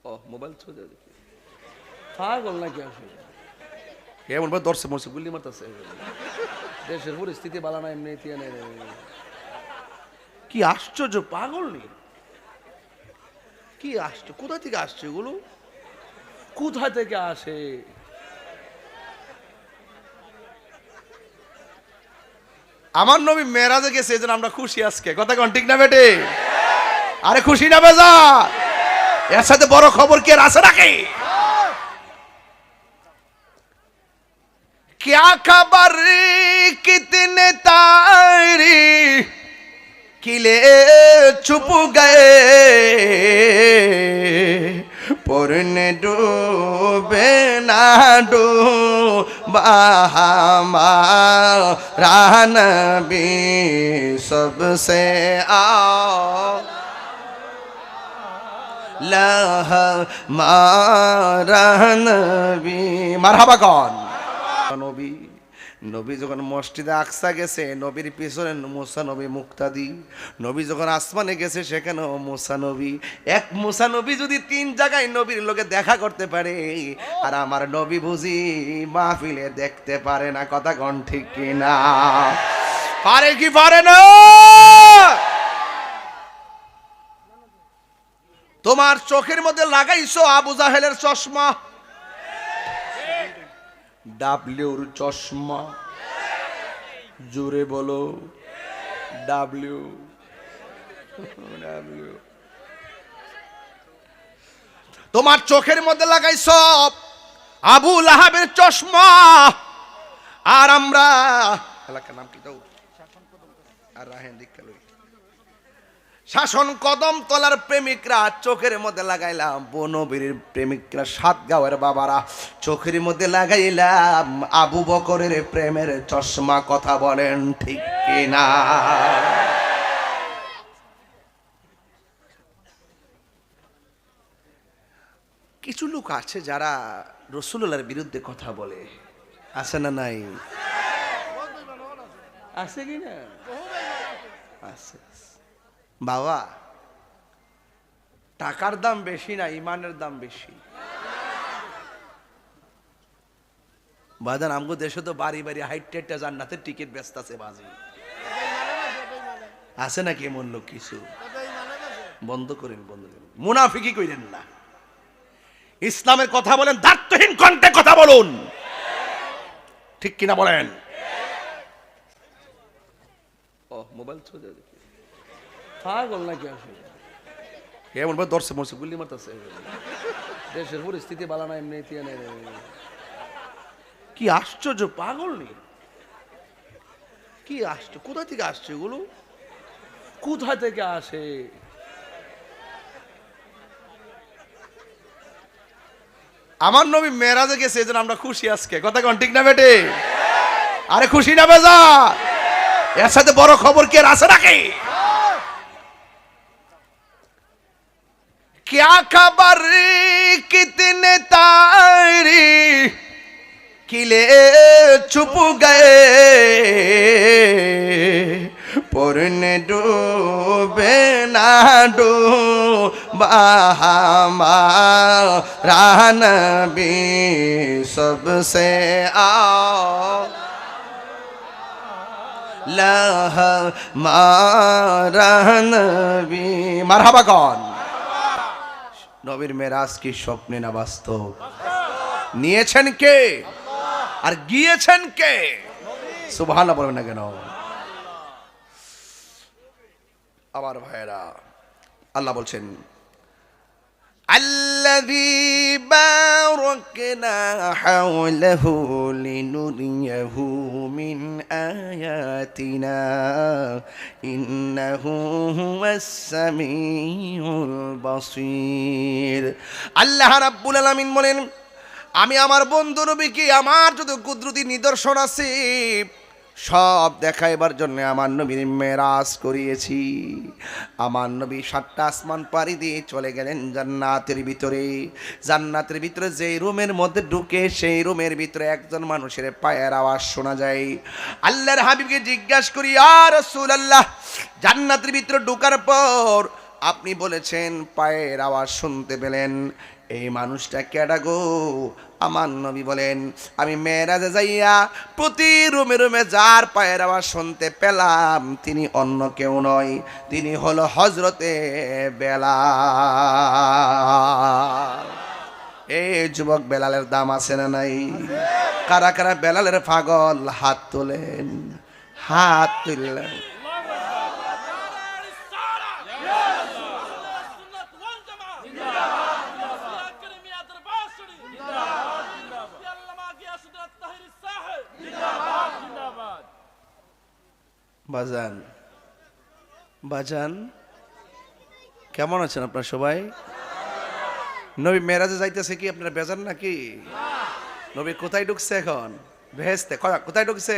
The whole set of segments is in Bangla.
ও মোবাইল ছোঁজা দেখি পাগল নাকি আসলে এমন ভাবে দর্শে মরছে গুল্লি মারতেছে দেশের পরিস্থিতি বালা না এমনি কি আশ্চর্য পাগল নেই কি আসছে কোথা থেকে আসছে এগুলো কোথা থেকে আসে আমার নবী মেরাজে গেছে এজন্য আমরা খুশি আজকে কথা কোন ঠিক না বেটে আরে খুশি না বেজা এর সাথে বড় খবর কি আর আছে নাকি क्या खबर कितने तारी किले छुप गए पुरने डूबे ना डूबा हमारा नबी सबसे लह मारा नबी मरहबा कौन নবী নবী যখন মসজিদে আকসা গেছে নবীর পিছনে মুসা নবী মুক্তাদি নবী যখন আসমানে গেছে সেখানেও মুসা নবী এক মুসা নবী যদি তিন জায়গায় নবীর লোকে দেখা করতে পারে আর আমার নবী বুঝি মাহফিলে দেখতে পারে না কথা কোন ঠিক কিনা পারে কি পারে না তোমার চোখের মধ্যে লাগাইছো আবু জাহেলের চশমা ডাব্লিউর চশমা জোরে বলো ডাব্লিউ ডাব্লিউ তোমার চোখের মধ্যে লাগাইছ আবু লাহাবের চশমা আর আমরা এলাকার নাম কি দাও আর রাহেন দিকে লই শাসন কদম তলার প্রেমিকরা চোখের মধ্যে লাগাইলাম বনবীর প্রেমিকরা সাতগাঁওয়ের বাবারা চোখের মধ্যে লাগাইলাম আবু বকরের প্রেমের চশমা কথা বলেন ঠিক কিনা কিছু লোক আছে যারা রাসূলুল্লাহর বিরুদ্ধে কথা বলে আছে না নাই আছে কি না আছে বাবা টাকার দাম বেশি না ইমানের দাম বেশি বাজান আমগো দেশে তো বাড়ি বাড়ি হাইটেটটা জান্নাতের টিকিট ব্যস্ত আছে বাজি আছে নাকি এমন লোক কিছু বন্ধ করেন মুনাফিকি কইরেন না ইসলামের কথা বলেন দায়িত্বহীন কণ্ঠে কথা বলুন ঠিক কিনা বলেন ও মোবাইল ছোঁজা দেখি পাগল নাকি আসলে এমন ভাবে দর্শে মরছে গুল্লি মারতেছে দেশের পরিস্থিতি বালা না এমনি কি আশ্চর্য পাগল নেই কি আশ্চর্য কোথা থেকে আসছে এগুলো কোথা থেকে আসে আমার নবী মেরাজে গেছে এজন্য আমরা খুশি আজকে কথা কোন ঠিক না বেটে আরে খুশি না বেজা এর সাথে বড় খবর কি আর আছে নাকি क्या खबर कितने तारी किले छुप गए पुरने डूबे ना डूबा हमारा नबी सबसे लह मारा नबी मरहबा कौन নবীর মেরাজ কি স্বপ্নে না বাস্তব নিয়েছেন কে আর গিয়েছেন কে সুবহানাল্লাহ বলবেন না কেন আমার ভাইরা আল্লাহ বলছেন الذي باركنا حوله لنريه من آياتنا إنه هو السميع البصير আল্লাহ রাব্বুল আলামিন বলেন আমি আমার বন্ধু নবীকে আমার যত কুদরতি নিদর্শন আছে সব দেখাইবার জন্য আমার নবীর মেরাজ করিয়েছি আমার নবী 7টা আসমান পাড়ি দিয়ে চলে গেলেন জান্নাতের ভিতরে যে রুমের মধ্যে ঢুকে সেই রুমের ভিতরে একজন মানুষের পায়ের আওয়াজ শোনা যায় আল্লাহর হাবিবকে জিজ্ঞাসা করি ইয়া রাসূলুল্লাহ জান্নাতের ভিতরে ঢোকার পর আপনি বলেছেন পায়ের আওয়াজ শুনতে পেলেন এই মানুষটা কেডা গো? আমার নবী বলেন, আমি মেরাজে যাইয়া প্রতি রুমে রুমে যার পায়ের আওয়াজ শুনতে পেলাম, তিনি অন্য কেউ নয়, তিনি হলো হযরতে বেলাল। এই যুবক, বেলালের দাম আছে না নাই? কারা কারা বেলালের পাগল? হাত তোলেন, হাত তুললেন। বাজান, বাজান, কেমন আছেন আপনারা সবাই? নবী মেরাজে যাইতেছে কি আপনারা বেজান নাকি? নবী কোথায় ঢুকছে এখন? বেহেশতে। কোথায় ঢুকছে?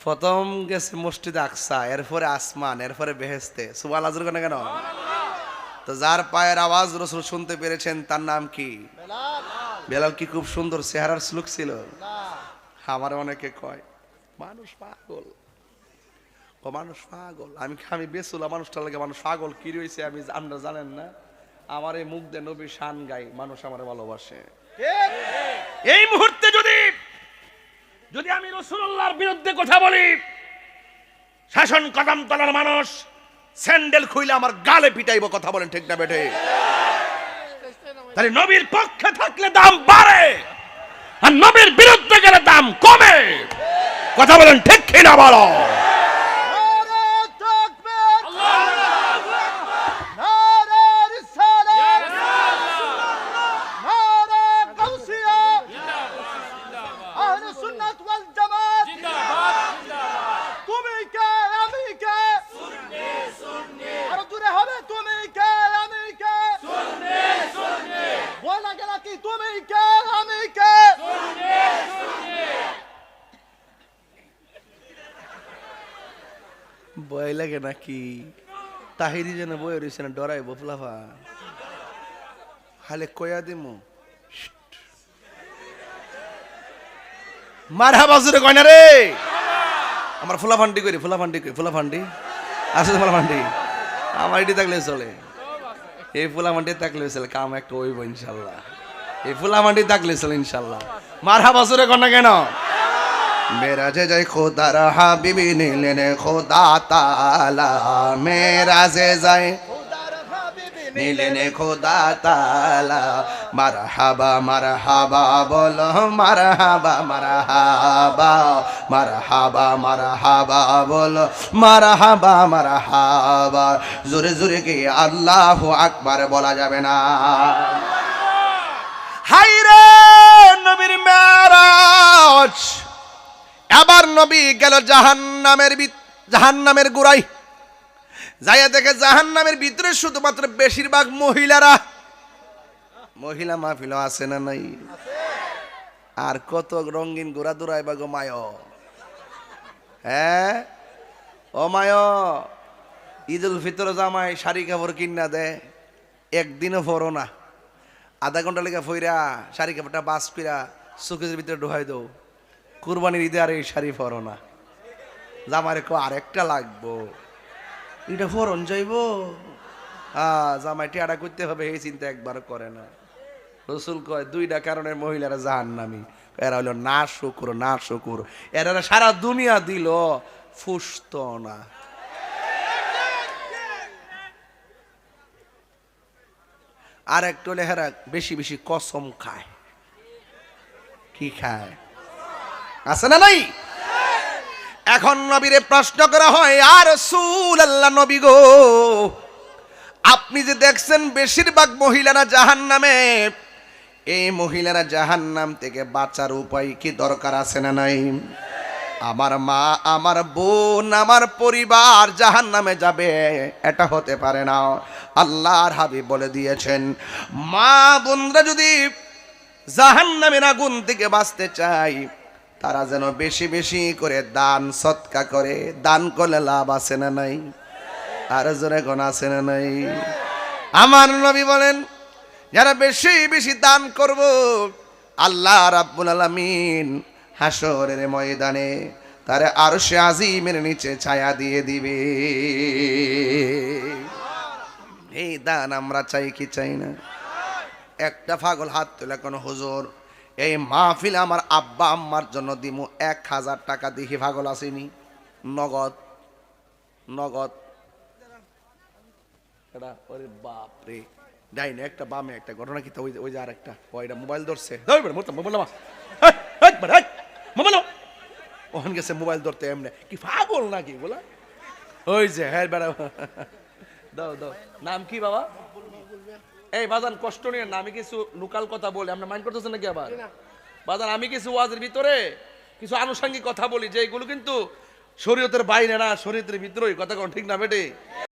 প্রথম গেছে মসজিদে আকসা, এরপরে আসমান, এরপরে বেহেশতে। সুবহানাল্লাহ জোরে কেন কেন? তো যার পায়ের আওয়াজ রাসূল শুনতে পেরেছেন তার নাম কি? বেলাল। কি খুব সুন্দর চেহারার শ্লোক ছিল? আমার অনেকে কয় মানুষ পাগল, ও মানুষ পাগল। আমি বেসুলা মানুষটা লাগে মানুষ পাগল কি রয়েছে আমি, আপনারা জানেন না? আমার এই মুখ দিয়ে নবী শান গাই, মানুষ আমার ভালোবাসে। এই মুহূর্তে যদি আমি রাসূলুল্লাহর বিরুদ্ধে কথা বলি, শাসন কদম তলার মানুষ স্যান্ডেল খুইলে আমার গালে পিটাইব। কথা বলেন ঠিক না বেটে? তাহলে নবীর পক্ষে থাকলে দাম বাড়ে, আর নবীর বিরুদ্ধে গেলে দাম কমে। কথা বলেন ঠিক কিনা বলো? ভয় লাগে নাকি? তাহিরি যেন বই রয়েছে না, ডরাই বফলাফা হালে কয়া দিমু। মারহাবা জোরে কয় না রে? আমার ফুলাফান্ডি করি, ফুলাফান্ডি কই, ফুলাফান্ডি আসলে ফুলাফান্ডি আমার এটি থাকলে চলে। এই ফুলাফান্ডি থাকলে চলে, কাম একটা হইব ইনশাল্লাহ। এই ফুলাফান্ডি থাকলে চলে ইনশাল্লাহ। মারহাবা জোরে কয় না কেন? মেরাজে যাই খোদার হাবিবি নিলেন খোদা তাআলা, মেরাজে যাই নিলেন খোদা তাআলা। মারহাবা মারহাবা বলো, মারহাবা মারহাবা, মারহাবা মারহাবা বলো, মারহাবা মারহাবা। জোরে জোরে কি আল্লাহু আকবার বলা যাবে না? হায়রে নবীর মেরাজ। আবার নবী গেল জাহান্নামের গোড়ায়, যাইয়া দেখে জাহান্নামের ভিতরে শুধুমাত্র বেশিরভাগ মহিলারা। মহিলা মাহফিল আছে না নাই? আর কত রঙিন গোড়া দৌড়ায় বা গো মায়। হ্যাঁ ও মায়, ঈদুল ফিতর জামাই শাড়ি কাপড় কিনা দে, একদিনও পরো না, আধা ঘন্টা লেগে ফইরা শাড়ি কাপড়টা বাস কইরা চোখের ভিতরে ঢুকাই দো। কুরবানির ঈদে আর এই শাড়ি পরো না, জামাই কো আরেকটা লাগবো, এটা ফরন যাইব। জামাই টিয়াটা করতে হবে, এই চিন্তা একবার করে না। রসুল কয় দুইটা কারণে মহিলারা জাহান্নামী। এরা হইল না শুকুর, না শুকুর। এরা সারা দুনিয়া দিল ফুসত না। আর একটু লেহারা বেশি বেশি কসম খায়। কি খায়? আছে না নাই? এখন নবীরে প্রশ্ন করা হয়, আর রাসূলুল্লাহ নবী গো, আপনি যে দেখছেন বেশিরভাগ মহিলারা জাহান্নামে, এই মহিলারা জাহান্নাম থেকে বাঁচার উপায় কি দরকার আছে না নাই? আমার মা, আমার বোন, আমার পরিবার জাহান্নামে যাবে, এটা হতে পারে না। আল্লাহর হাবিব বলে দিয়েছেন, মা বোনরা যদি জাহান্নামের আগুন থেকে বাঁচতে চায়, তারা যেন বেশি বেশি করে দান সৎকা করে। দান করলে লাভ আছে না নাই? আর জোরে কোন আছে না নাই? আমার নবী বলেন, যারা বেশি বেশি দান করব, আল্লাহ রাব্বুল আলামিন হাসরের ময়দানে তারে আরশে আজিমের নিচে ছায়া দিয়ে দিবে। এই দান আমরা চাই কি চাই না? একটা পাগল হাত তুলে কোন হুজুর এই মাহফিলে আমার আব্বা আম্মার জন্য দিমু 1000 টাকা দেখি পাগল আসেনি নগদ নগদ এটা ওরে বাপ রে ডাইনে একটা বামে একটা ঘটনা কি ওই ওই যে আরেকটা ওইটা মোবাইল ধরছে ধর বেটা মোবাইল নামা হেই বেটা মোবাইল ওখান গেছে মোবাইল ধরতে এমনি কি পাগল নাকি বলা ওই যে হ্যাঁ বেটা দাও দাও নাম কি বাবা এই বাজান কষ্ট নিয়ে না আমি কিছু লোকাল কথা বলি আমরা মাইন্ড করতেছেন নাকি আবার বাজান আমি কিছু ওয়াজের ভিতরে কিছু আনুষঙ্গিক কথা বলি যে এগুলো কিন্তু শরীয়তের বাইরে না শরীয়তের ভিতরেই কথা কোন ঠিক না বেটে